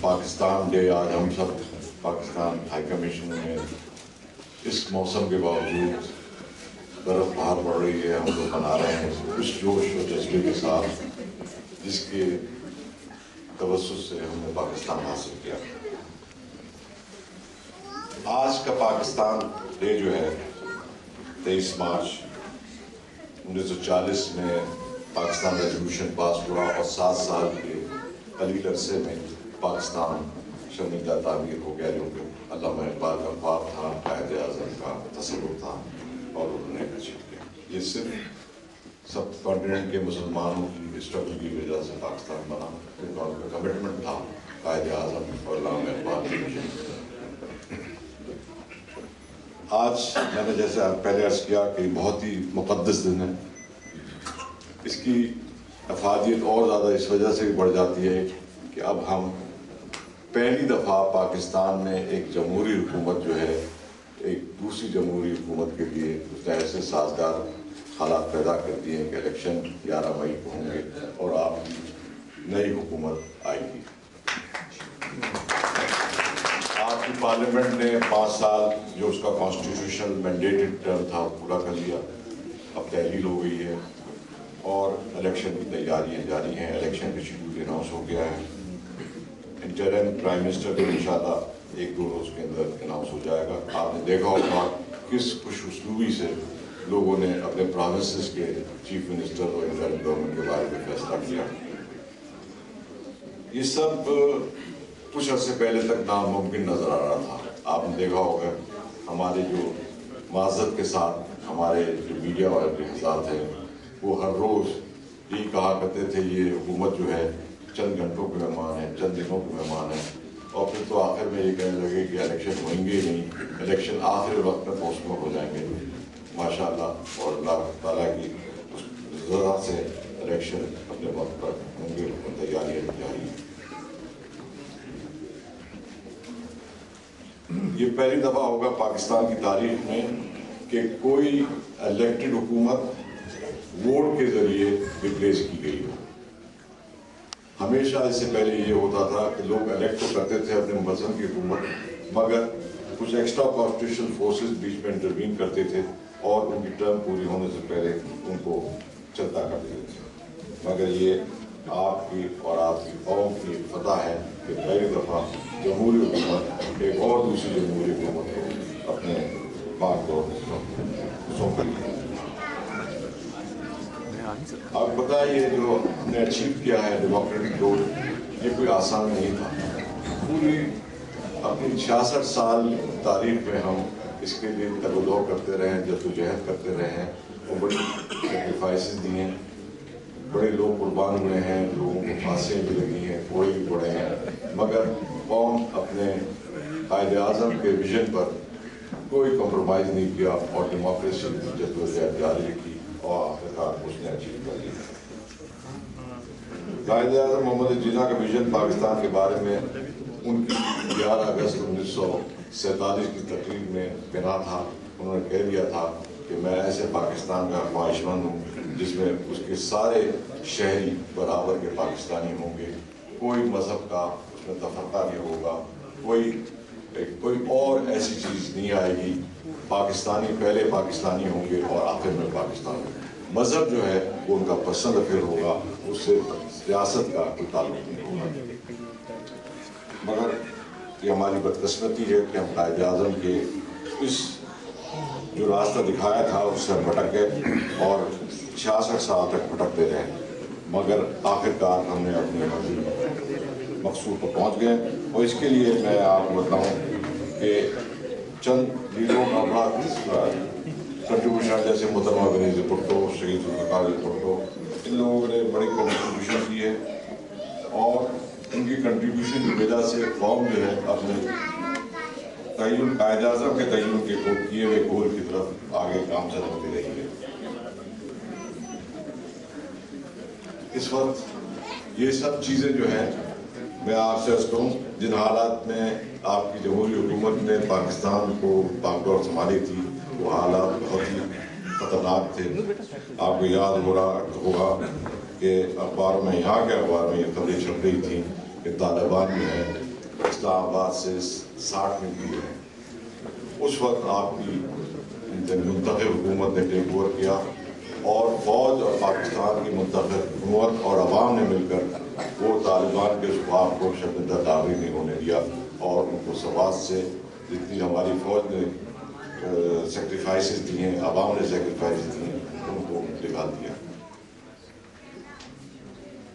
Pakistan day آج ہم سب Pakistan high commission میں اس موسم کے باوجود برف باہر پڑ رہی ہے، ہم لوگ منا رہے ہیں اس جوش و جذبے کے ساتھ جس کے توسط سے ہم نے پاکستان حاصل کیا۔ آج کا پاکستان ڈے جو ہے 23 مارچ 1940 میں پاکستان ریزولوشن پاس ہوا اور 7 سال کے قلیل عرصے میں پاکستان شرمندہ تعمیر ہو گیا، جو کہ علامہ اقبال کا خواب تھا، قائد اعظم کا تصور تھا اور انہوں نے اچیو کیا۔ یہ صرف سب کانٹیننٹ کے مسلمانوں کی اسٹرگل کی وجہ سے پاکستان بنا، کیونکہ ان کا کمٹمنٹ تھا قائد اعظم اور علامہ اقبال کے مشن۔ آج میں نے جیسے پہلے عرض کیا کہ بہت ہی مقدس دن ہے، اس کی افادیت اور زیادہ اس وجہ سے بھی بڑھ جاتی ہے کہ اب ہم پہلی دفعہ پاکستان میں ایک جمہوری حکومت جو ہے ایک دوسری جمہوری حکومت کے لیے اس نے ایسے سازگار حالات پیدا کر دیے ہیں کہ الیکشن 11 مئی کو ہوں گے اور آپ کی نئی حکومت آئے گی۔ آپ کی پارلیمنٹ نے 5 سال جو اس کا کانسٹیٹیوشنل مینڈیٹڈ ٹرم تھا پورا کر لیا، اب تحلیل ہو گئی ہے اور الیکشن کی تیاریاں جاری ہیں۔ الیکشن کا شیڈول اناؤنس ہو گیا ہے، انٹرم پرائم منسٹر کو انشاءاللہ 1-2 روز کے اندر اناؤنس ہو جائے گا۔ آپ نے دیکھا ہوگا کس خوش اسلوبی سے لوگوں نے اپنے پروونسز کے چیف منسٹر اور انٹرم گورنمنٹ کے بارے میں فیصلہ کیا۔ یہ سب کچھ عرصے پہلے تک ناممکن نظر آ رہا تھا۔ آپ نے دیکھا ہوگا ہمارے جو معذرت کے ساتھ ہمارے جو میڈیا والے حضرات ہیں وہ ہر روز یہی کہا کرتے تھے یہ حکومت جو ہے چند گھنٹوں کے مہمان ہے، چند دنوں کے مہمان ہے، اور پھر تو آخر میں یہ کہنے لگے کہ الیکشن ہوئیں گے نہیں، الیکشن آخر وقت میں پوسٹپون ہو جائیں گے۔ ماشاءاللہ اور اللہ تعالیٰ کی اس ذرا سے الیکشن اپنے وقت پر ہوں گے، تیاریاں جاری ہیں۔ یہ پہلی دفعہ ہوگا پاکستان کی تاریخ میں کہ کوئی الیکٹڈ حکومت ووٹ کے ذریعے ریپلیس کی گئی ہو۔ ہمیشہ اس سے پہلے یہ ہوتا تھا کہ لوگ الیکٹ تو کرتے تھے اپنے مذہب کی حکومت، مگر کچھ ایکسٹرا کانسٹیٹیوشنل فورسز بیچ میں انٹروین کرتے تھے اور ان کی ٹرم پوری ہونے سے پہلے ان کو چلتا کر دیتے تھے۔ مگر یہ آپ کی اور آپ کی قوم کی فتح ہے کہ پہلی دفعہ جمہوری حکومت ایک اور دوسری جمہوری حکومت کو اپنے پاک دور سونپ لیا۔ آپ پتہ ہے یہ جو ہم نے اچیو کیا ہے ڈیموکریٹک رول، یہ کوئی آسان نہیں تھا۔ پوری اپنی 66 سال تاریخ میں ہم اس کے لیے تگ و دو کرتے رہے ہیں، جدوجہد کرتے رہے ہیں، اور بڑی سیکریفائسز دی ہیں، بڑے لوگ قربان ہوئے ہیں، لوگوں کو پھانسیاں بھی لگی ہیں، کوڑے بھی پڑے ہیں، مگر قوم اپنے قائد اعظم کے ویژن پر کوئی کمپرومائز نہیں کیا اور ڈیموکریسی کی جدوجہد جاری رکھی اور آخرکار اس نے اچیو کر لیا۔ قائد اعظم محمد جناح کا ویژن پاکستان کے بارے میں ان کی 11 اگست 1947 کی تقریر میں بنا تھا۔ انہوں نے کہہ دیا تھا کہ میں ایسے پاکستان کا خواہشمند ہوں جس میں اس کے سارے شہری برابر کے پاکستانی ہوں گے، کوئی مذہب کا اس میں تفرقہ نہیں ہوگا، کوئی اور ایسی چیز نہیں آئے گی، پاکستانی پہلے پاکستانی ہوں گے اور آخر میں پاکستان۔ مذہب جو ہے وہ ان کا پسند افیر ہوگا، اس سے ریاست کا کوئی تعلق نہیں ہوگا۔ مگر یہ ہماری بدقسمتی ہے کہ ہم قائد اعظم کے اس جو راستہ دکھایا تھا اس سے بھٹک گئے اور 66 سال تک بھٹکتے رہے، مگر آخرکار ہم نے اپنے مقصود پر پہنچ گئے۔ اور اس کے لیے میں آپ کو بتاؤں کہ چند لیڈروں کا بڑا کنٹریبیوشن، جیسے محترمہ بنیزی بھٹو، شہید ذوالفقار علی بھٹو، ان لوگوں نے بڑی کنٹریبیوشن کی ہے اور ان کی کنٹریبیوشن کی وجہ سے قوم جو ہے اپنے تعین قائد اعظم کے تعین کے کیے ہوئے گول کی طرف آگے گامزن ہوتی رہی ہے۔ اس وقت یہ سب چیزیں جو ہیں میں آپ سے عرض کروں، جن حالات میں آپ کی جمہوری حکومت نے پاکستان کو باغڈور سنبھالی تھی، وہ حالات بہت ہی خطرناک تھے۔ آپ کو یاد ہو رہا ہوگا کہ اخبار میں، یہاں کے اخبار میں یہ خبریں چھپ رہی تھیں کہ طالبان جو ہے اسلام آباد سے 60 میں کی ہے. اس وقت آپ کی منتخب حکومت نے ٹیک اوور کیا اور فوج اور پاکستان کی منتخب حکومت اور عوام نے مل کر وہ طالبان کے خواب کو شرمندہ داغی نہیں ہونے دیا اور ان کو سوات سے جتنی ہماری فوج نے سیکریفائسز دی ہیں, عوام نے سیکریفائسز دی ہیں, ان کو دکھا دیا.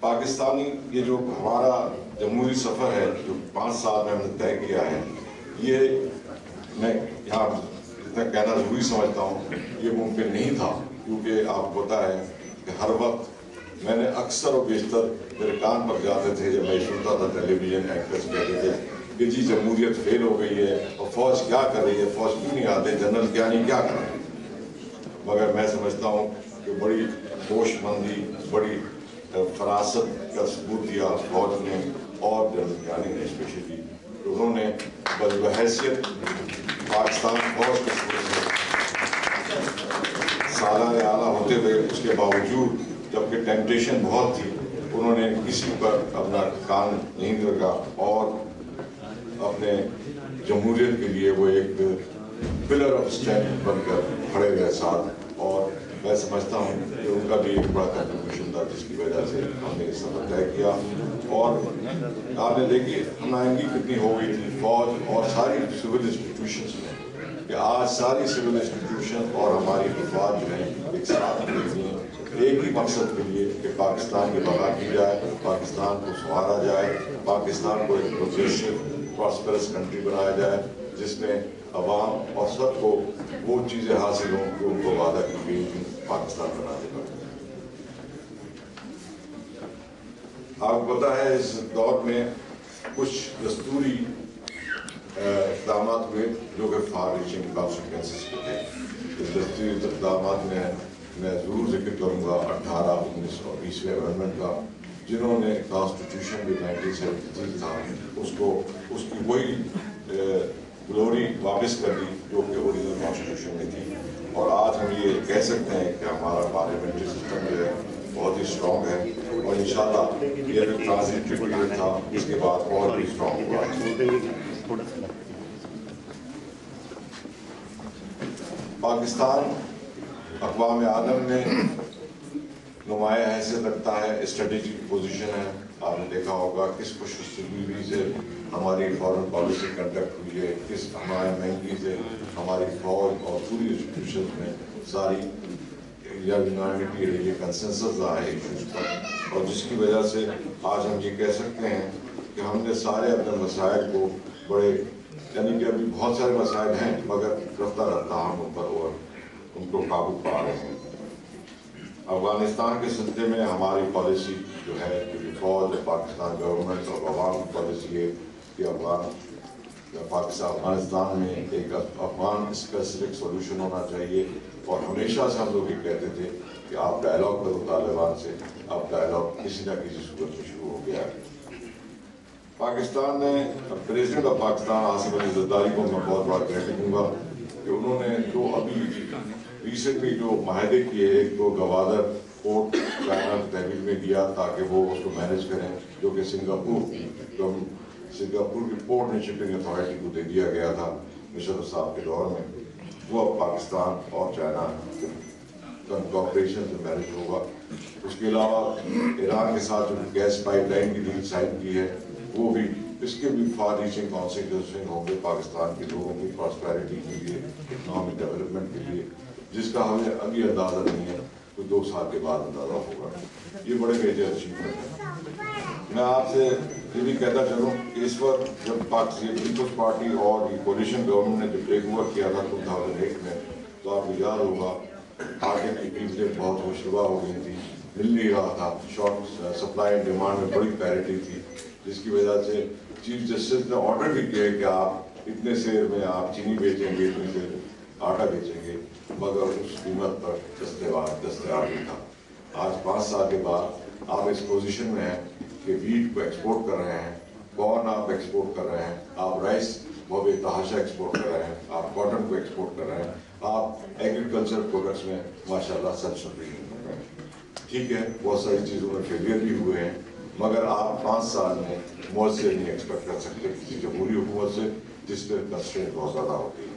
پاکستانی یہ جو ہمارا جمہوری سفر ہے جو 5 سال میں ہم نے طے کیا ہے, یہ میں یہاں اتنا کہنا ضروری سمجھتا ہوں, یہ ممکن نہیں تھا کیونکہ آپ کو پتہ ہے کہ ہر وقت میں نے اکثر و بیشتر میرے کان پر جاتے تھے جب میں سنتا تھا ٹیلی ویژن اینکرز کہتے تھے کہ جی جمہوریت فیل ہو گئی ہے اور فوج کیا کر رہی ہے, فوج کیوں نہیں آتے, جنرل کیا نہیں کیا کر رہے ہیں. مگر میں سمجھتا ہوں کہ بڑی ہوش مندی, بڑی فراست کا ثبوت دیا فوج نے اور جنرل کیانی نے اسپیشلی. انہوں نے بحیثیت پاکستان فوج کے سالانہ اعلیٰ ہوتے ہوئے اس کے باوجود جبکہ ٹیمپٹیشن بہت تھی, انہوں نے کسی پر اپنا کان نہیں رکھا اور اپنے جمہوریت کے لیے وہ ایک پلر آف اسٹینڈ بن کر کھڑے ہوئے ساتھ. اور میں سمجھتا ہوں کہ ان کا بھی ایک بڑا کنٹریبیوشن تھا جس کی وجہ سے ہم نے یہ سفر طے کیا. اور آپ نے دیکھی نمائندگی کتنی ہو گئی تھی فوج اور ساری سول انسٹیٹیوشنس میں کہ آج ساری سول انسٹیٹیوشن اور ہماری فوج جو ہے ایک ساتھ ملتی ہیں ایک ہی مقصد کے لیے کہ پاکستان کی بقا کی جائے, پاکستان کو سنوارا جائے, پاکستان کو ایک پروگریسو پراسپرس کنٹری بنایا جائے جس میں عوام اور سب کو وہ چیزیں حاصل ہوں جو ان کو وعدہ کی گئی تھی پاکستان بنانے کا. آپ کو پتہ ہے اس دور میں کچھ دستوری اقدامات ہوئے جو کہ فار ریچنگ کانسیکوینسز کے تھے. اس دستوری اقدامات میں ضرور ذکر کروں گا 18, 19 اور 20ویں امینڈمنٹ کا, جنہوں نے کانسٹیٹیوشن بھی 1973 تھا اس کی وہی گلوری واپس کر دی جو کہ اوریجنل کانسٹیٹیوشن میں تھی. اور آج ہم یہ کہہ سکتے ہیں کہ ہمارا پارلیمنٹری سسٹم جو ہے بہت ہی اسٹرانگ ہے اور انشاءاللہ یہ جو ٹرانزیٹری پیریڈ تھا اس کے بعد اور بھی اسٹرانگ ہوا. پاکستان اقوام عالم میں نمایاں حیثیت رکھتا ہے, اسٹریٹجک پوزیشن ہے. آپ نے دیکھا ہوگا کس خوش اسلوبی سے ہماری فارن پالیسی کنڈکٹ ہوئی ہے, کس مہنگی سے ہماری فوج اور پوری انسٹیٹیوشنز میں ساری یونانیٹی ہے, یہ کنسنسس رہا ہے ایشوز پر, اور جس کی وجہ سے آج ہم یہ کہہ سکتے ہیں کہ ہم نے سارے اپنے مسائل کو بڑے, یعنی کہ ابھی بہت سارے مسائل ہیں مگر رفتہ رفتہ ہم ان پر اور ان کو قابو پا رہے ہیں. افغانستان کے سلسلے میں ہماری پالیسی جو ہے کہ فوج پاکستان گورنمنٹ اور عوام کی پالیسی ہے کہ افغانستان میں ایک افغان اسپیسیفک سولوشن ہونا چاہیے. اور ہمیشہ سے ہم لوگ یہ کہتے تھے کہ آپ ڈائلاگ کرو طالبان سے, اب ڈائلاگ کسی نہ کسی صورت میں شروع ہو گیا ہے. پاکستان نے پریزیڈنٹ آف پاکستان آصف علی زرداری کو میں بہت بڑا کریڈٹ دوں گا کہ انہوں نے جو ابھی ریسنٹلی جو معاہدے کیے, ایک تو گوادر پورٹ چائنا تحویل میں دیا تاکہ وہ اس کو مینیج کریں, جو کہ سنگاپور کی پورٹ اینڈ شپنگ اتھارٹی کو دے دیا گیا تھا مشرف صاحب کے دور میں, وہ اب پاکستان اور چائنا کوآپریشن سے مینیج ہوگا. اس کے علاوہ ایران کے ساتھ جو گیس پائپ لائن کی ڈیل سائن کی ہے وہ بھی, اس کے بھی فار ریچنگ کانسیکوینسز ہوں گے پاکستان کے لوگوں کی پراسپیرٹی کے لیے, اکنامک ڈیولپمنٹ کے لیے, جس کا ہمیں ابھی اندازہ نہیں ہے, تو 2 سال کے بعد اندازہ ہوگا. یہ بڑے میجر اچیومنٹ ہیں. میں آپ سے یہ بھی کہتا چلوں کہ اس وقت جب پیپلز پارٹی اور یہ کولیشن گورنمنٹ نے جب ٹیک اوور کیا تھا 2008 میں, تو آپ کو یاد ہوگا آگے کی چیزیں بہت خوشگوار ہو گئی تھی, مل نہیں رہا تھا, شارٹ سپلائی اینڈ ڈیمانڈ میں بڑی پیرٹی تھی, جس کی وجہ سے چیف جسٹس نے آرڈر بھی کیا کہ آپ اتنے شیر میں آپ چینی بیچیں گے, اتنے شیر آٹا بیچیں گے, مگر اس قیمت پر دستیاب نہیں تھا. آج 5 سال کے بعد آپ اس پوزیشن میں ہیں کہ ویٹ کو ایکسپورٹ کر رہے ہیں, کارن آپ ایکسپورٹ کر رہے ہیں, آپ رائس بہت بے تحاشا ایکسپورٹ کر رہے ہیں, آپ کاٹن کو ایکسپورٹ کر رہے ہیں, آپ ایگریکلچر پروڈکٹس میں ماشاء اللہ سب رہی ہیں. ٹھیک ہے, بہت ساری چیزوں میں فیلئر بھی ہوئے ہیں مگر آپ 5 سال میں موت سے نہیں ایکسپیکٹ کر سکتے کسی جمہوری حکومت سے جس پہ کنسٹرینٹ بہت زیادہ ہوتی ہے.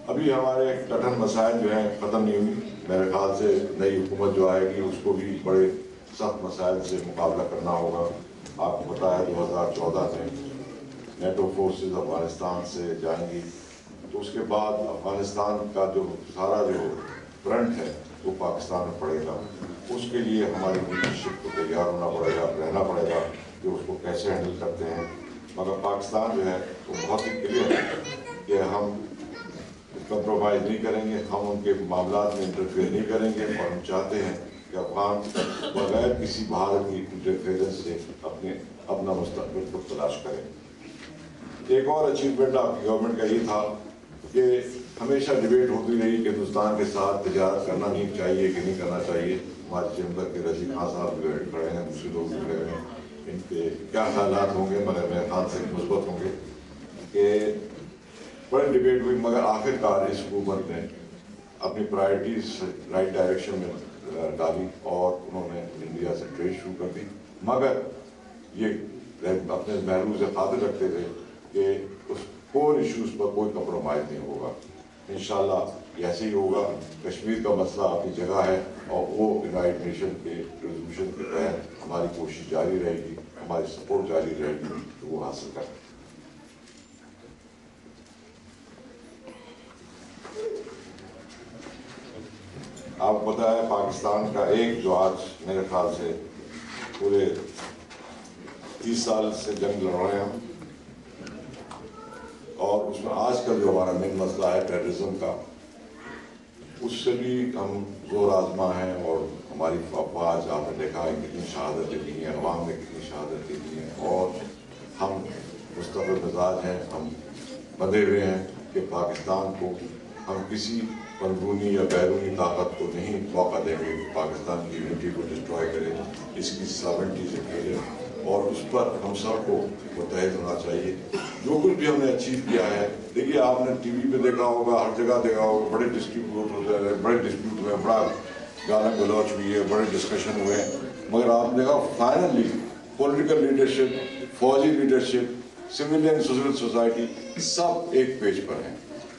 ابھی ہمارے کٹھن مسائل جو ہیں ختم نہیں ہوئی. میرے خیال سے نئی حکومت جو آئے گی اس کو بھی بڑے سخت مسائل سے مقابلہ کرنا ہوگا. آپ کو پتہ ہے 2014 میں نیٹو فورسز افغانستان سے جائیں گی تو اس کے بعد افغانستان کا جو سارا جو فرنٹ ہے وہ پاکستان میں پڑے گا. اس کے لیے ہماری لیڈرشپ کو تیار ہونا پڑے گا, رہنا پڑے گا کہ اس کو کیسے ہینڈل کرتے ہیں. مگر پاکستان جو ہے وہ بہت ہی کلیئر ہے کہ ہم کمپرومائز نہیں کریں گے, ہم ان کے معاملات میں انٹرفیئر نہیں کریں گے, اور ہم چاہتے ہیں کہ افغان بغیر کسی باہر کی انٹرفیئرنس سے اپنا مستقبل کو تلاش کریں. ایک اور اچیومنٹ آپ کی گورنمنٹ کا یہ تھا کہ ہمیشہ ڈبیٹ ہوتی رہی کہ ہندوستان کے ساتھ تجارت کرنا نہیں چاہیے کہ نہیں کرنا چاہیے. ہمارے چیمبر کے رضی خان صاحب جو کھڑے ہیں, دوسرے لوگ بھی کھڑے ہیں, ان کے کیا خیالات ہوں گے, مگر میرے خیال سے مثبت ہوں گے کہ بڑی ڈبیٹ ہوئی, مگر آخر کار اس حکومت نے اپنی پرائرٹیز رائٹ ڈائریکشن میں ڈالی اور انہوں نے انڈیا سے ٹریڈ شروع کر دی. مگر یہ اپنے محروز سے خاطر رکھتے تھے کہ اس کور ایشوز پر کوئی کمپرومائز نہیں ہوگا. انشاءاللہ ایسے ہی ہوگا. کشمیر کا مسئلہ اپنی جگہ ہے اور وہ یونائٹڈ نیشن کے ریزولوشن کے تحت ہماری کوشش جاری رہے گی, ہماری سپورٹ جاری رہے گی کہ وہ حاصل کریں. آپ کو پتہ ہے پاکستان کا ایک جو آج میرے خیال سے پورے 30 سال سے جنگ لڑ رہے ہیں, اور اس میں آج کل جو ہمارا مین مسئلہ ہے ٹیررزم کا, اس سے بھی ہم زور آزما ہیں. اور ہماری افواج آپ نے دیکھا ہے کتنی شہادتیں دی ہیں, عوام نے کتنی شہادتیں دی ہیں, اور ہم مستقل مزاج ہیں, ہم بندھے ہوئے ہیں کہ پاکستان کو ہم کسی اندرونی یا بیرونی طاقت کو نہیں موقع دیں گے پاکستان کی یونٹی کو ڈسٹروائے کرے, اس کی ساورنٹی سے کھیلے, اور اس پر ہم سب کو متحد ہونا چاہیے. جو کچھ بھی ہم نے اچیو کیا ہے, دیکھیے آپ نے ٹی وی پہ دیکھا ہوگا, ہر جگہ دیکھا ہوگا, بڑے ڈسپیوٹ ہوتے ہیں, بڑے ڈسپیوٹ ہوئے, بڑا گالا گلوچ ہوئی ہے, بڑے ڈسکشن ہوئے, مگر آپ نے دیکھا فائنلی پولیٹیکل لیڈرشپ, فوجی لیڈرشپ, سویلین سول سوسائٹی سب ایک پیج پر ہیں.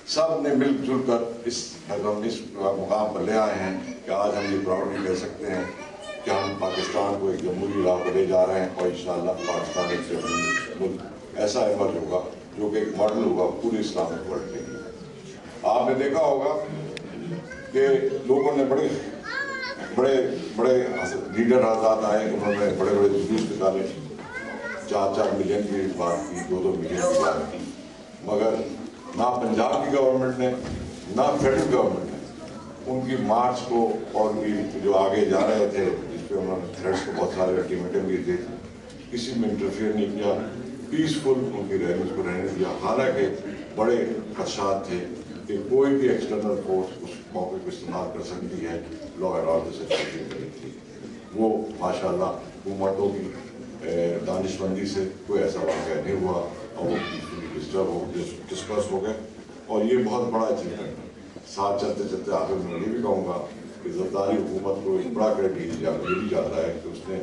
سب نے مل جل کر اس مقام پر لے آئے ہیں کہ آج ہم یہ پراؤڈلی کہہ سکتے ہیں کہ ہم پاکستان کو ایک جمہوری راہ پر لے جا رہے ہیں, اور انشاءاللہ پاکستان ایک جمہوری ملک ایسا ایمرج ہوگا جو کہ ایک ماڈل ہوگا پورے اسلامک ورلڈ کے لیے. آپ نے دیکھا ہوگا کہ لوگوں نے بڑے لیڈر آزاد آئے, انہوں نے بڑے بڑے جلوس نکالے, 4 ملین کی بات کی, 2 ملین کی بات کی, مگر نہ پنجاب کی گورنمنٹ نے نہ فیڈرل گورنمنٹ نے ان کی مارچ کو اور ان کی جو آگے جا رہے تھے جس پہ انہوں نے تھریٹس کو بہت سارے الٹیمیٹم بھی تھے, کسی میں انٹرفیئر نہیں کیا, پیسفل ان کی ریلیز کو رہنے دیا. حالانکہ بڑے خدشات تھے کہ کوئی بھی ایکسٹرنل فورس اس موقع کو استعمال کر سکتی ہے لا اینڈ آرڈر سے چیزیں کرنے کے لیے. وہ ماشاءاللہ حکومتوں کی دانش مندی سے کوئی ایسا واقعہ نہیں ہوا, اور وہ ڈسکس ہو گئے, اور یہ بہت بڑا اچیومنٹ ہے. ساتھ چلتے چلتے آخر میں یہ بھی کہوں گا کہ زرداری حکومت کو ایک بڑا کریڈٹ یہ بھی جاتا ہے کہ اس نے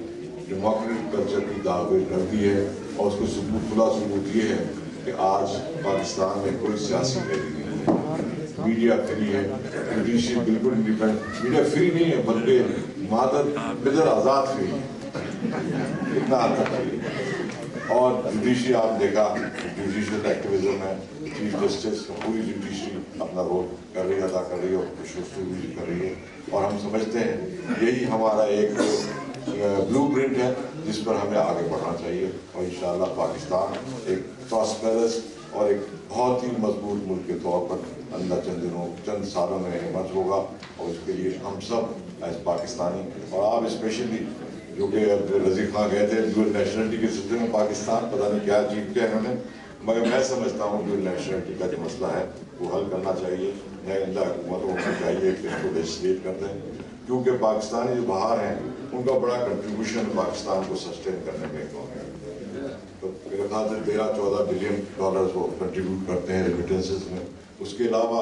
ڈیموکریٹک کلچر کی دعوت کر دی ہے, اور اس کو کھلا ثبوت یہ ہے کہ آج پاکستان میں کوئی سیاسی ریلی نہیں ہے, میڈیا فری ہے, جوڈیشری بالکل انڈیپینڈنٹ, میڈیا فری نہیں ہے بلکہ مادر بدر آزاد فری ہے, اتنا حد تک فری ہے. اور جوڈیشری آپ دیکھا جوڈیشل ایکٹیویزم ہے, چیف جسٹس پوری جوڈیشری اپنا رول کر رہی ہے, ادا کر رہی ہے, اور خوشخصوصی بھی کر رہی ہے, اور ہم سمجھتے ہیں یہی ہمارا ایک بلو پرنٹ ہے جس پر ہمیں آگے بڑھنا چاہیے, اور انشاءاللہ پاکستان ایک پراسپیرس اور ایک بہت ہی مضبوط ملک کے طور پر اللہ چند سالوں میں ایمرج ہوگا. اور اس کے لیے ہم سب ایز پاکستانی, اور آپ اسپیشلی جو کہ رضی خان گئے تھے ڈیول نیشنلٹی کے سلسلے میں پاکستان, پتہ نہیں کیا جیت کے انہوں نے, مگر میں سمجھتا ہوں ڈیول نیشنلٹی کا جو مسئلہ ہے وہ حل کرنا چاہیے. نئے حکومت ہونا چاہیے کہ اس کو لیجسلیٹ کر دیں, کیونکہ پاکستانی جو باہر ہیں ان کا بڑا کنٹریبیوشن پاکستان کو سسٹین کرنے میں ہے. تو میرے خیال سے 13-14 بلین ڈالرز وہ کنٹریبیوٹ کرتے ہیں ریمیٹنسز میں. اس کے علاوہ